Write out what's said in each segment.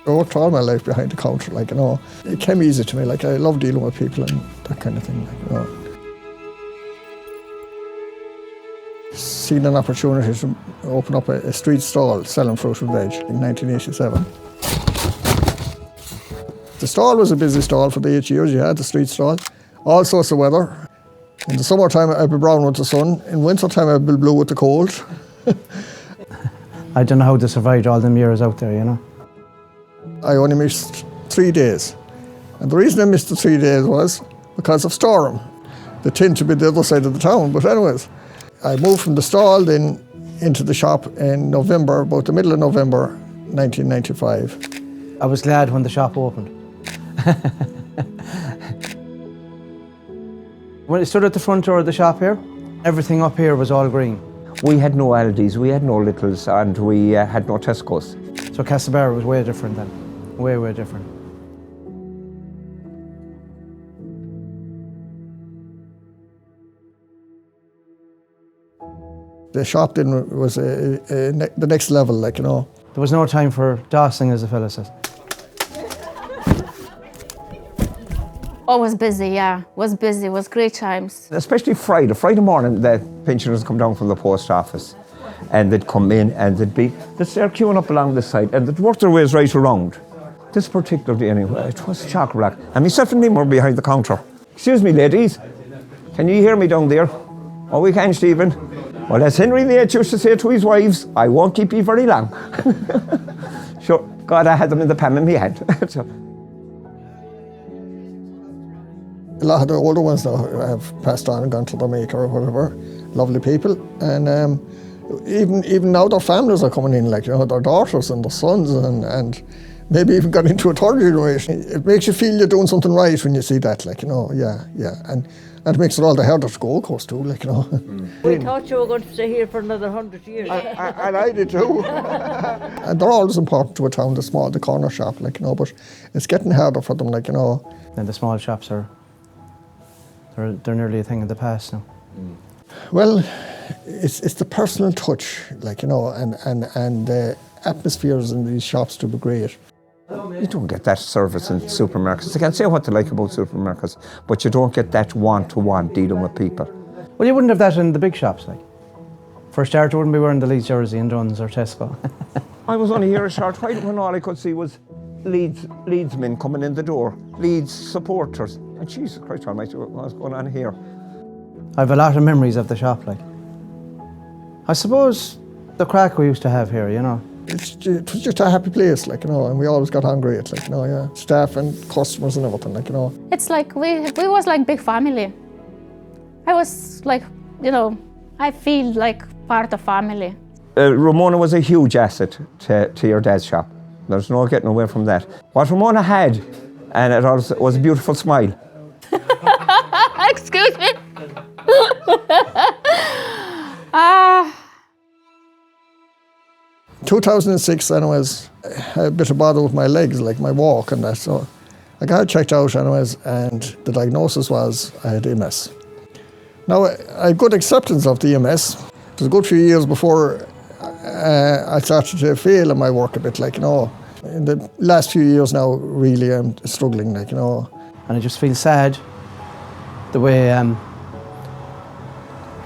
I worked all my life behind the counter, like, you know. It came easy to me, like, I love dealing with people and that kind of thing, like, you know. Seen an opportunity to open up a street stall selling fruit and veg in 1987. The stall was a busy stall for the 8 years you had, the street stall. All sorts of weather. In the summertime I'd be brown with the sun, in wintertime I'd be blue with the cold. I don't know how they survived all them years out there, you know. I only missed 3 days. And the reason I missed the 3 days was because of storm. They tend to be the other side of the town, but anyways. I moved from the stall then into the shop in November, about the middle of November 1995. I was glad when the shop opened. When I stood at the front door of the shop here, everything up here was all green. We had no Aldi's, we had no Littles, and we had no Tesco's. So Castlebar was way different then, way, way different. The shop then was the next level, like, you know. There was no time for dossing, as the fella says. Always busy, yeah. Was busy, was great times. Especially Friday morning, the pensioners come down from the post office and they'd come in and they'd start queuing up along the side and they'd work their ways right around. This particular day anyway, it was chock-a-block. And myself and Liam were behind the counter. Excuse me, ladies, can you hear me down there? Oh, we can, Stephen. Well, as Henry VIII used to say to his wives, I won't keep you very long. Sure, God, I had them in the palm of my hand. So. A lot of the older ones now have passed on and gone to the maker or whatever. Lovely people. And even now their families are coming in, like, you know, their daughters and their sons and maybe even got into a third generation. It makes you feel you're doing something right when you see that, like, you know, yeah. And it makes it all the harder to go, of course, too, like, you know. We thought you were going to stay here for another 100 years. And I did too. And they're always important to a town, the corner shop, like, you know, but it's getting harder for them, like, you know. And the small shops they're nearly a thing of the past now. Well, it's the personal touch, like, you know, and the atmospheres in these shops to be great. You don't get that service in supermarkets. I can say what they like about supermarkets, but you don't get that one-to-one dealing with people. Well, you wouldn't have that in the big shops, like. For a start, you wouldn't be wearing the Leeds jersey in Dunn's or Tesco. I was only here a short while when all I could see was Leedsmen coming in the door, Leeds supporters. And Jesus Christ almighty, what's going on here? I have a lot of memories of the shop, like. I suppose the crack we used to have here, you know. It was just a happy place, like, you know, and we always got on great, like, you know, yeah. Staff and customers and everything, like, you know. It's like we was like big family. I was like, you know, I feel like part of family. Ramona was a huge asset to your dad's shop. There's no getting away from that. What Ramona had, and it was a beautiful smile. Excuse me. 2006, anyways, I had a bit of bother with my legs, like my walk and that, so I got checked out anyways, and the diagnosis was I had MS. Now, I had good acceptance of the MS. It was a good few years before I started to fail in my work a bit, like, you know. In the last few years now, really, I'm struggling, like, you know. And I just feel sad the way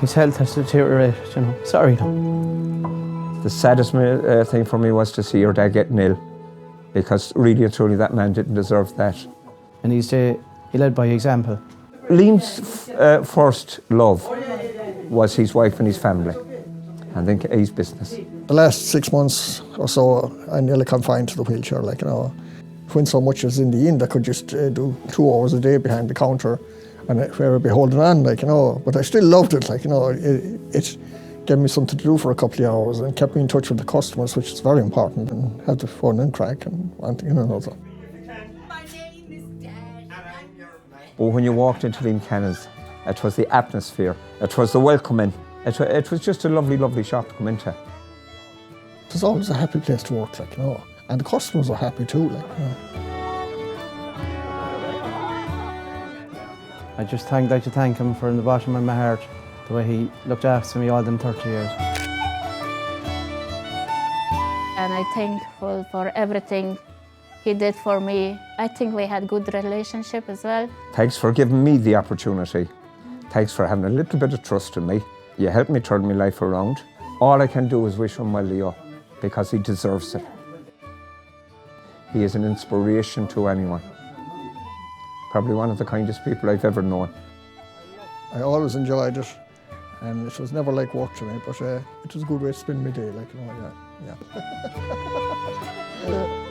his health has deteriorated, you know. Sorry. The saddest thing for me was to see your dad getting ill, because really and truly that man didn't deserve that. And he led by example. Liam's first love was his wife and his family, and then his business. The last 6 months or so, I nearly confined to the wheelchair, like, you know. When so much as in the end, I could just do 2 hours a day behind the counter and where I'd be holding on, like, you know. But I still loved it, like, you know. It gave me something to do for a couple of hours and kept me in touch with the customers, which is very important, and had the fun and crack and one thing and another. But when you walked into Liam Cannon's, it was the atmosphere, it was the welcoming, it was just a lovely, lovely shop to come into. It was always a happy place to work, like, you know, and the customers were happy too, like, you know. I'd just like to thank him from the bottom of my heart, the way he looked after me all them 30 years. And I'm thankful for everything he did for me. I think we had good relationship as well. Thanks for giving me the opportunity. Thanks for having a little bit of trust in me. You helped me turn my life around. All I can do is wish him well, Leo, because he deserves it. He is an inspiration to anyone. Probably one of the kindest people I've ever known. I always enjoyed it, and it was never like work to me, but it was a good way to spend my day, like, you know, yeah.